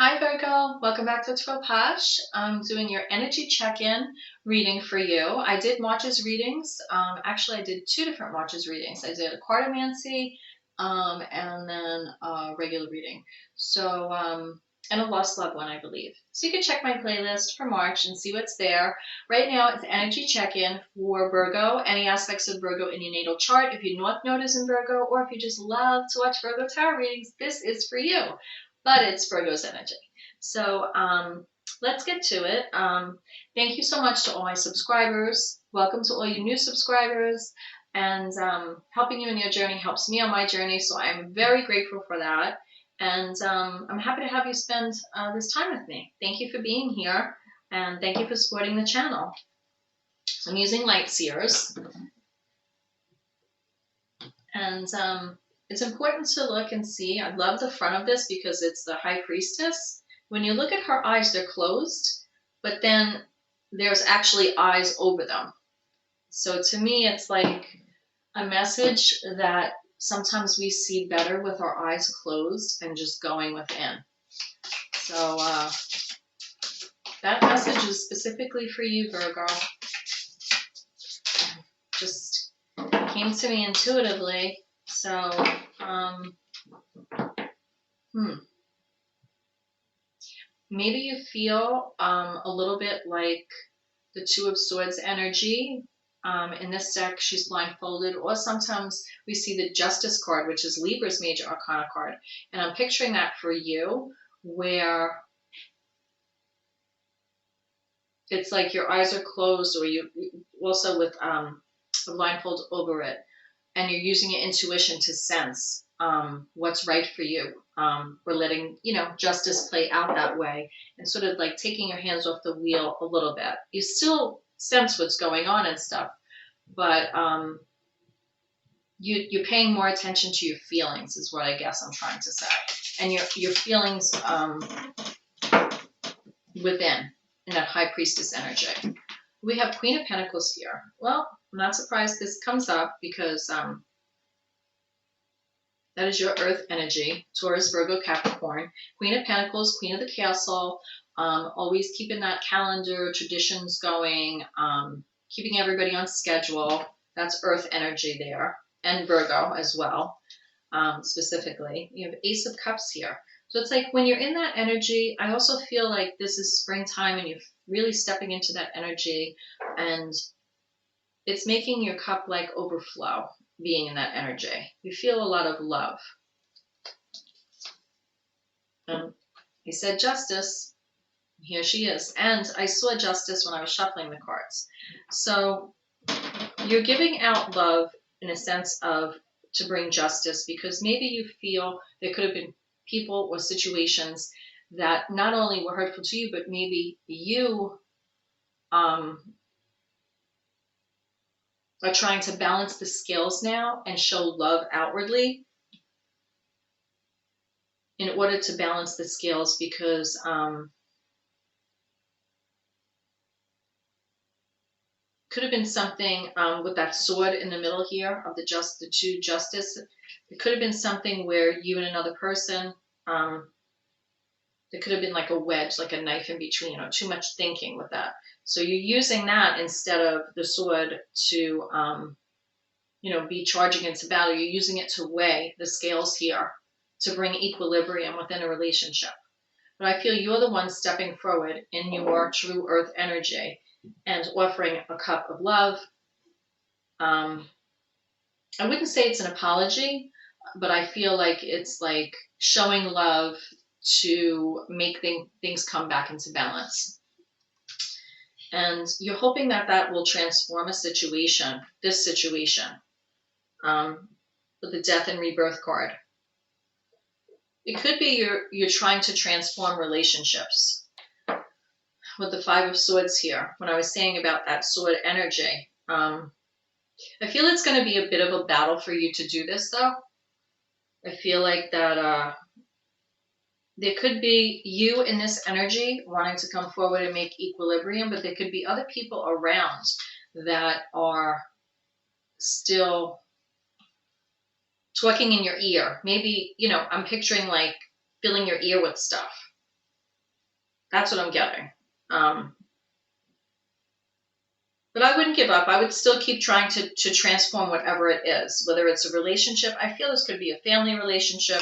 Hi Virgo, welcome back to POSH. I'm doing your energy check-in reading for you. I did March's readings. Actually, I did two different March's readings. I did a cartomancy and then a regular reading. So, and a lost loved one, I believe. So you can check my playlist for March and see what's there. Right now, it's energy check-in for Virgo, any aspects of Virgo in your natal chart. If your North Node is in Virgo, or if you just love to watch Virgo tarot readings, this is for you. But it's Virgo's energy. So let's get to it. Thank you so much to all my subscribers. Welcome to all you new subscribers. And helping you in your journey helps me on my journey. So I'm very grateful for that. And I'm happy to have you spend this time with me. Thank you for being here. And thank you for supporting the channel. So I'm using light seers. And it's important to look and see. I love the front of this because it's the High Priestess. When you look at her eyes, they're closed, but then there's actually eyes over them. So to me, it's like a message that sometimes we see better with our eyes closed and just going within. So that message is specifically for you, Virgo. Just came to me intuitively. So, maybe you feel a little bit like the Two of Swords energy. In this deck, she's blindfolded, or sometimes we see the Justice card, which is Libra's major arcana card. And I'm picturing that for you, where it's like your eyes are closed, or you also with a blindfold over it, and you're using your intuition to sense what's right for you. We're letting, justice play out that way, and sort of like taking your hands off the wheel a little bit. You still sense what's going on and stuff, but you're paying more attention to your feelings is what I guess I'm trying to say. And your feelings within, in that High Priestess energy. We have Queen of Pentacles here. Well, I'm not surprised this comes up because that is your earth energy, Taurus, Virgo, Capricorn. Queen of Pentacles, Queen of the Castle, always keeping that calendar, traditions going, keeping everybody on schedule. That's earth energy there. And Virgo as well, specifically. You have Ace of Cups here. So it's like when you're in that energy, I also feel like this is springtime and you're really stepping into that energy, and it's making your cup like overflow being in that energy. You feel a lot of love. And he said Justice. Here she is. And I saw Justice when I was shuffling the cards. So you're giving out love in a sense of to bring justice, because maybe you feel there could have been people or situations that not only were hurtful to you, but maybe you are trying to balance the scales now and show love outwardly in order to balance the scales, because could have been something with that sword in the middle here of the two Justice. It could have been something where you and another person, there could have been like a wedge, like a knife in between, or too much thinking with that. So you're using that instead of the sword to, be charging into battle. You're using it to weigh the scales here to bring equilibrium within a relationship. But I feel you're the one stepping forward in your true earth energy and offering a cup of love. I wouldn't say it's an apology, but I feel like it's like showing love to make things come back into balance. And you're hoping that will transform this situation, with the Death and Rebirth card. It could be you're trying to transform relationships with the Five of Swords here. When I was saying about that sword energy, I feel it's going to be a bit of a battle for you to do this, though. I feel like that there could be you in this energy wanting to come forward and make equilibrium, but there could be other people around that are still talking in your ear. Maybe, I'm picturing like filling your ear with stuff. That's what I'm getting. But I wouldn't give up. I would still keep trying to transform whatever it is, whether it's a relationship. I feel this could be a family relationship.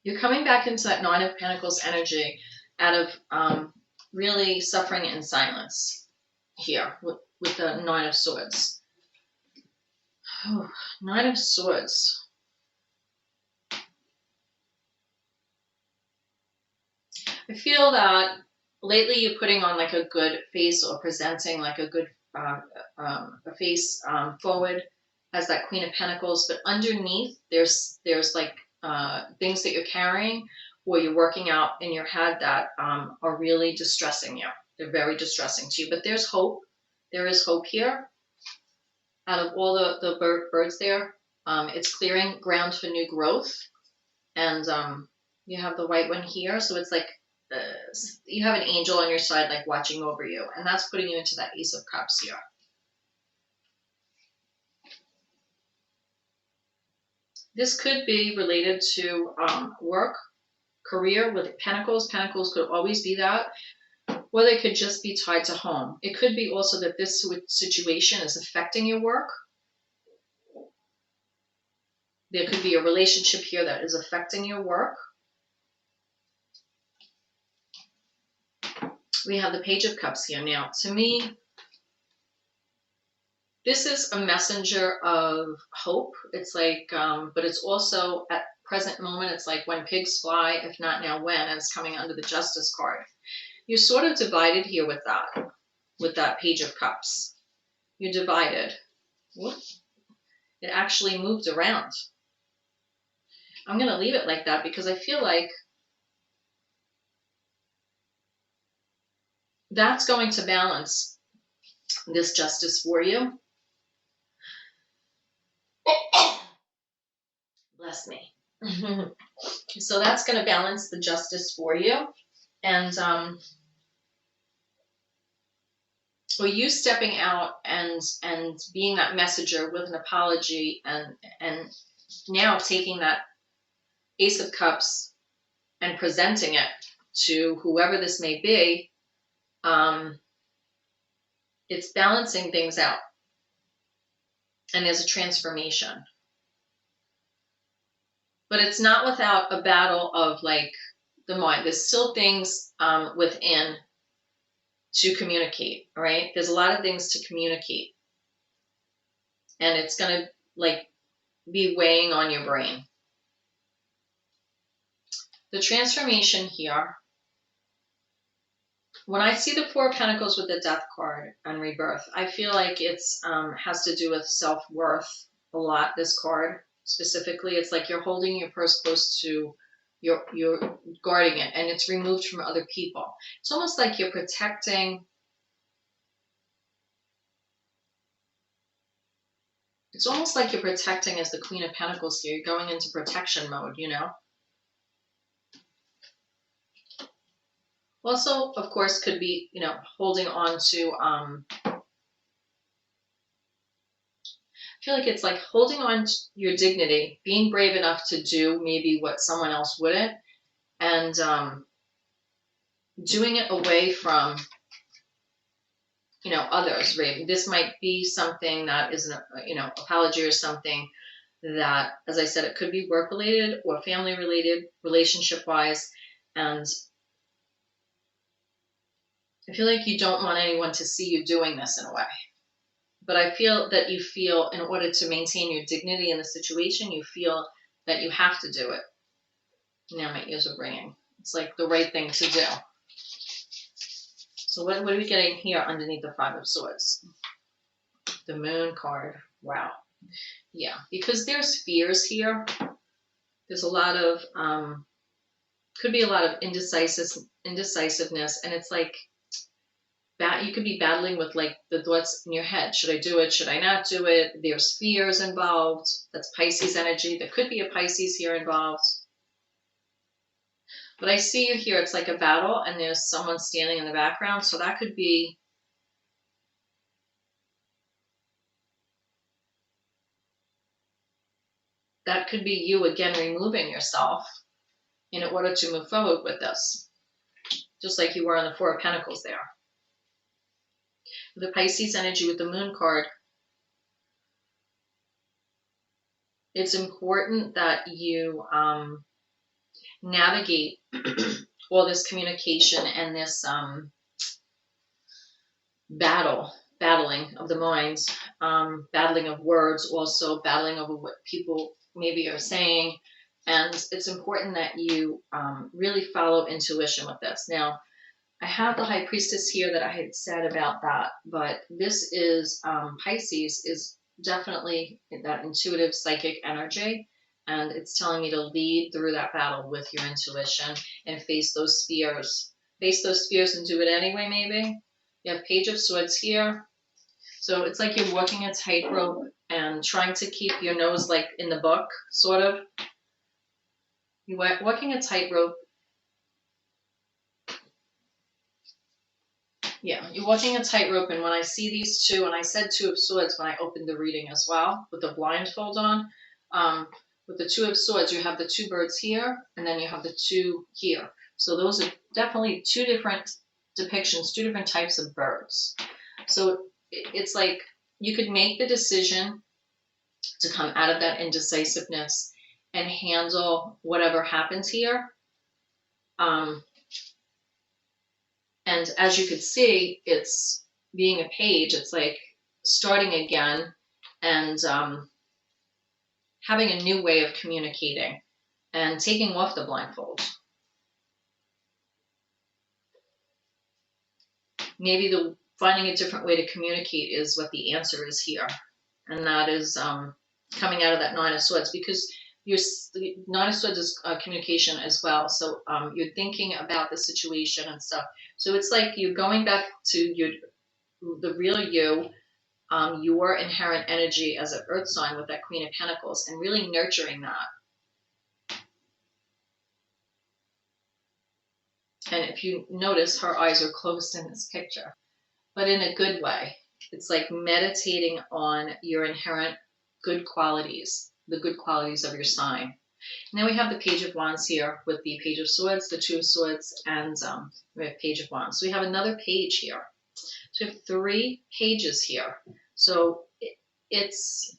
You're coming back into that Nine of Pentacles energy out of really suffering in silence here with the Nine of Swords. Oh, Nine of Swords. I feel that lately you're putting on like a good face or presenting like a good a face forward as that Queen of Pentacles, but underneath there's like things that you're carrying or you're working out in your head that are really distressing you. They're very distressing to you, but there's hope. There is hope here. Out of all the birds there, it's clearing ground for new growth. And you have the white one here, so it's like you have an angel on your side, like watching over you, and that's putting you into that Ace of Cups here. This could be related to work, career with Pentacles. Pentacles could always be that, or they could just be tied to home. It could be also that this situation is affecting your work. There could be a relationship here that is affecting your work. We have the Page of Cups here. Now, to me, this is a messenger of hope. It's like, but it's also at present moment, it's like when pigs fly, if not now when, and it's coming under the Justice card. You're sort of divided here with that Page of Cups. You're divided. Whoop. It actually moved around. I'm going to leave it like that because I feel like that's going to balance this justice for you. Bless me. So that's going to balance the justice for you. And or you stepping out and being that messenger with an apology and now taking that Ace of Cups and presenting it to whoever this may be, it's balancing things out. And there's a transformation. But it's not without a battle of like the mind. There's still things within to communicate, right? There's a lot of things to communicate. And it's going to like be weighing on your brain. The transformation here, when I see the Four of Pentacles with the Death card and Rebirth, I feel like it's has to do with self-worth a lot, this card specifically. It's like you're holding your purse close to you're guarding it, and it's removed from other people. It's almost like you're protecting. It's almost like you're protecting as the Queen of Pentacles here. You're going into protection mode, you know. Also, of course, could be, you know, holding on to, I feel like it's like holding on to your dignity, being brave enough to do maybe what someone else wouldn't, and doing it away from, you know, others, right? This might be something that is, you know, apology or something that, as I said, it could be work related or family related, relationship wise, and I feel like you don't want anyone to see you doing this in a way. But I feel that you feel in order to maintain your dignity in the situation, you feel that you have to do it. Now my ears are ringing. It's like the right thing to do. So what are we getting here underneath the Five of Swords? The Moon card. Wow. Yeah, because there's fears here. There's a lot of, could be a lot of indecisiveness. And it's like, you could be battling with like the thoughts in your head. Should I do it? Should I not do it? There's fears involved. That's Pisces energy. There could be a Pisces here involved. But I see you here. It's like a battle and there's someone standing in the background. So that could be you again removing yourself in order to move forward with this, just like you were on the Four of Pentacles there. The Pisces energy with the Moon card, it's important that you navigate all this communication and this battling of the minds, battling of words, also battling over what people maybe are saying. And it's important that you really follow intuition with this. Now, I have the High Priestess here that I had said about that, but this is Pisces is definitely that intuitive psychic energy, and it's telling me to lead through that battle with your intuition and face those fears. Face those fears and do it anyway, maybe. You have Page of Swords here. So it's like you're walking a tightrope and trying to keep your nose like in the book, sort of. You're walking a tightrope. Yeah, you're walking a tightrope, and when I see these two, and I said Two of Swords when I opened the reading as well, with the blindfold on, with the Two of Swords, you have the two birds here, and then you have the two here. So those are definitely two different depictions, two different types of birds. So it's like you could make the decision to come out of that indecisiveness and handle whatever happens here. And as you could see, it's being a page, it's like starting again and having a new way of communicating and taking off the blindfold. Maybe finding a different way to communicate is what the answer is here. And that is coming out of that Nine of Swords, because the Nine of Swords is communication as well. So you're thinking about the situation and stuff. So it's like you're going back to the real you, your inherent energy as an earth sign with that Queen of Pentacles, and really nurturing that. And if you notice, her eyes are closed in this picture, but in a good way. It's like meditating on your inherent good qualities, the good qualities of your sign. Now we have the Page of Wands here with the Page of Swords, the Two of Swords, and we have Page of Wands. So we have another page here. So we have three pages here. So it's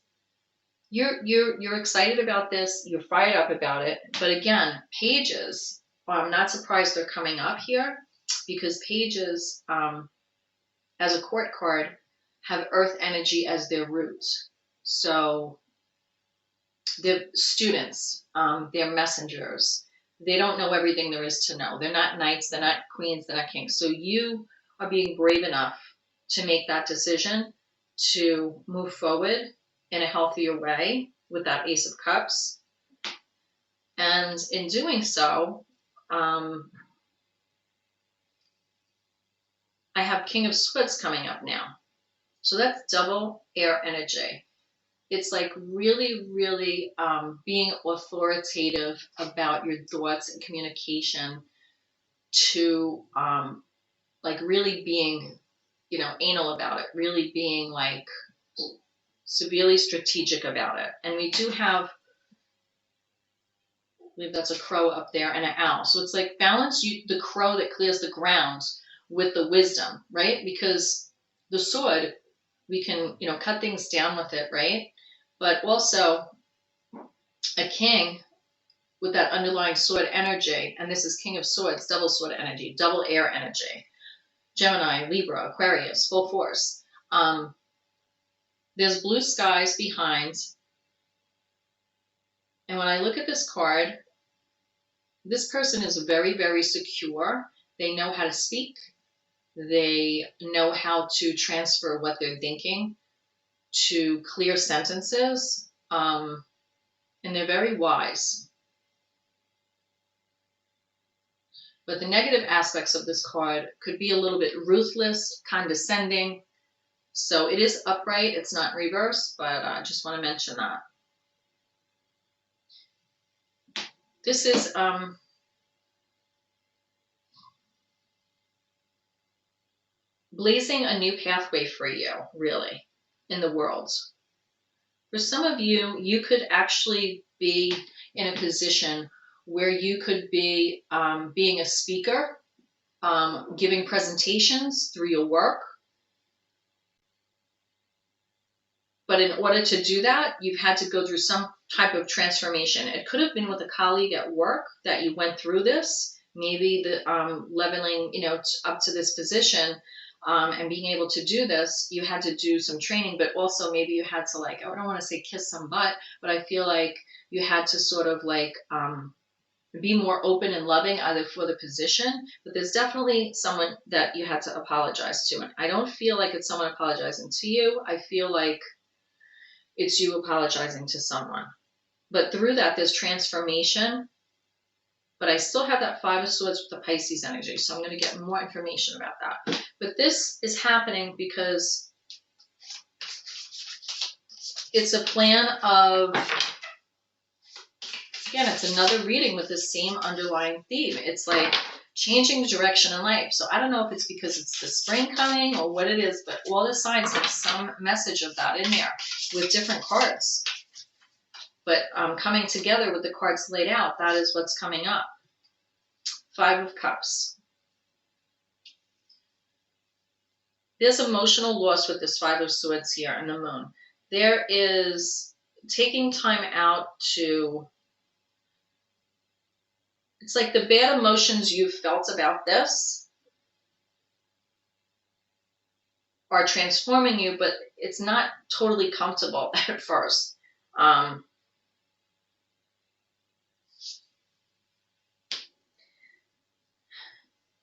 you're excited about this, you're fired up about it. But again, pages, I'm not surprised they're coming up here, because pages, as a court card, have earth energy as their root. So they're students, they're messengers. They don't know everything there is to know. They're not knights, they're not queens, they're not kings. So you are being brave enough to make that decision to move forward in a healthier way with that Ace of Cups. And in doing so, I have King of Swords coming up now. So that's double air energy. It's like really, really being authoritative about your thoughts and communication, to like really being, anal about it, really being like severely strategic about it. And we do have, I believe that's a crow up there and an owl. So it's like balance the crow that clears the ground with the wisdom, right? Because the sword, we can, cut things down with it, right? But also a king with that underlying sword energy, and this is King of Swords, double sword energy, double air energy, Gemini, Libra, Aquarius, full force. There's blue skies behind. And when I look at this card, this person is very, very secure. They know how to speak. They know how to transfer what they're thinking to clear sentences. And they're very wise. But the negative aspects of this card could be a little bit ruthless, condescending. So it is upright, it's not reverse, but I just want to mention that. This is blazing a new pathway for you, really, in the world. For some of you, you could actually be in a position where you could be being a speaker, giving presentations through your work. But in order to do that, you've had to go through some type of transformation. It could have been with a colleague at work that you went through this, maybe the leveling, up to this position, and being able to do this, you had to do some training, but also maybe you had to, like, I don't want to say kiss some butt, but I feel like you had to sort of like be more open and loving either for the position, but there's definitely someone that you had to apologize to. And I don't feel like it's someone apologizing to you. I feel like it's you apologizing to someone. But through that, there's transformation. But I still have that Five of Swords with the Pisces energy, so I'm going to get more information about that. But this is happening because it's a plan of, again, it's another reading with the same underlying theme. It's like changing direction in life. So I don't know if it's because it's the spring coming or what it is, but all the signs have some message of that in there with different cards. But coming together with the cards laid out, that is what's coming up. Five of Cups. There's emotional loss with this Five of Swords here and the Moon. There is taking time out to, it's like the bad emotions you've felt about this are transforming you, but it's not totally comfortable at first.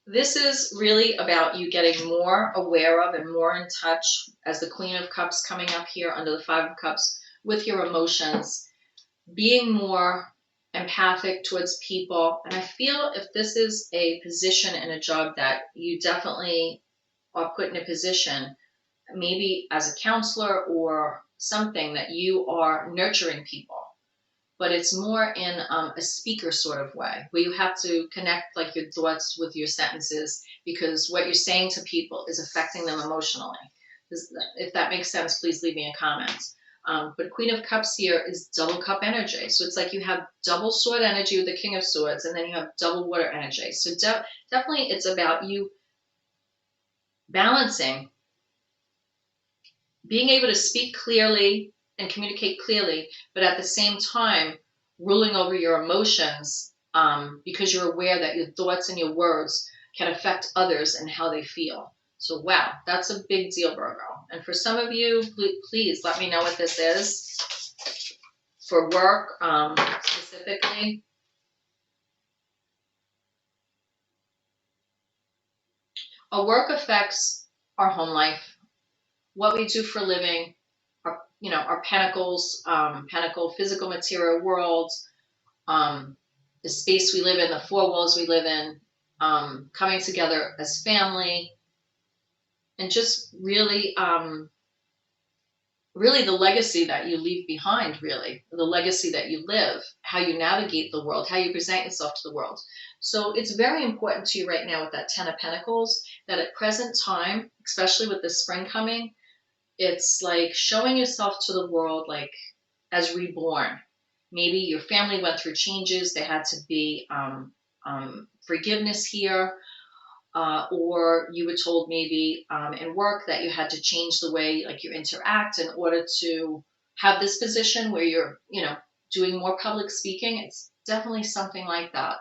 This is really about you getting more aware of and more in touch, as the Queen of Cups coming up here under the Five of Cups, with your emotions, being more empathic towards people. And I feel if this is a position in a job that you definitely are put in a position, maybe as a counselor or something, that you are nurturing people. But it's more in a speaker sort of way, where you have to connect like your thoughts with your sentences, because what you're saying to people is affecting them emotionally. If that makes sense, please leave me a comment. But Queen of Cups here is double cup energy. So it's like you have double sword energy with the King of Swords, and then you have double water energy. So definitely it's about you balancing, being able to speak clearly and communicate clearly, but at the same time ruling over your emotions, because you're aware that your thoughts and your words can affect others and how they feel. So wow, that's a big deal, Virgo. And for some of you, please let me know what this is for work, specifically. Our work affects our home life, what we do for a living, our pentacles, pentacle, physical material world, the space we live in, the four walls we live in, coming together as family, and just really, really the legacy that you leave behind, really, the legacy that you live, how you navigate the world, how you present yourself to the world. So it's very important to you right now with that Ten of Pentacles, that at present time, especially with the spring coming, it's like showing yourself to the world like as reborn. Maybe your family went through changes. There had to be forgiveness here, or you were told maybe in work that you had to change the way like you interact in order to have this position where you're doing more public speaking. It's definitely something like that.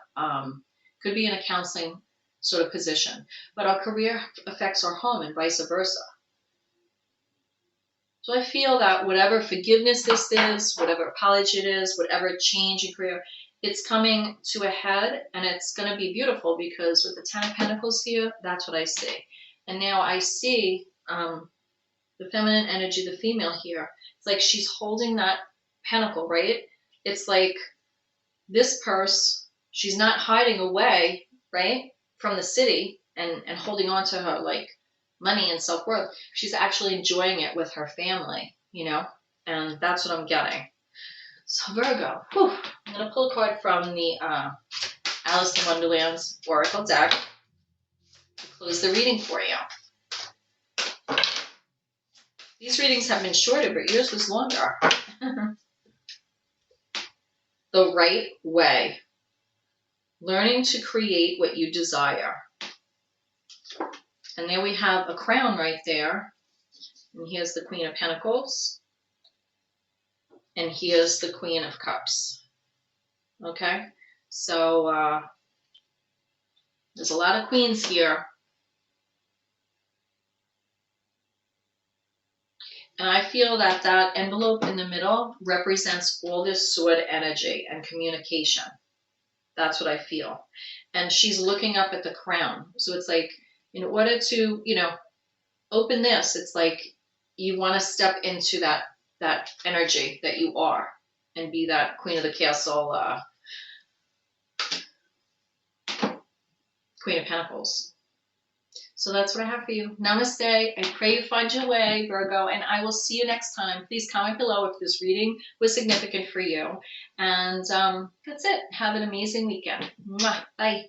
Could be in a counseling sort of position, but our career affects our home and vice versa. So I feel that whatever forgiveness this is, whatever apology it is, whatever change in career, it's coming to a head, and it's going to be beautiful, because with the Ten of Pentacles here, that's what I see. And now I see the feminine energy, the female here. It's like she's holding that pentacle, right? It's like this purse, she's not hiding away, right, from the city and holding on to her like money and self-worth. She's actually enjoying it with her family, and that's what I'm getting. So Virgo, I'm going to pull a card from the Alice in Wonderland's Oracle deck to close the reading for you. These readings have been shorter, but yours was longer. The right way. learning to create what you desire. And there we have a crown right there. And here's the Queen of Pentacles. And here's the Queen of Cups. Okay? So there's a lot of queens here. And I feel that that envelope in the middle represents all this sword energy and communication. That's what I feel. And she's looking up at the crown. So it's like, in order to, open this, it's like you want to step into that energy that you are and be that Queen of the Castle, Queen of Pentacles. So that's what I have for you. Namaste. I pray you find your way, Virgo, and I will see you next time. Please comment below if this reading was significant for you. And that's it. Have an amazing weekend. Mwah. Bye.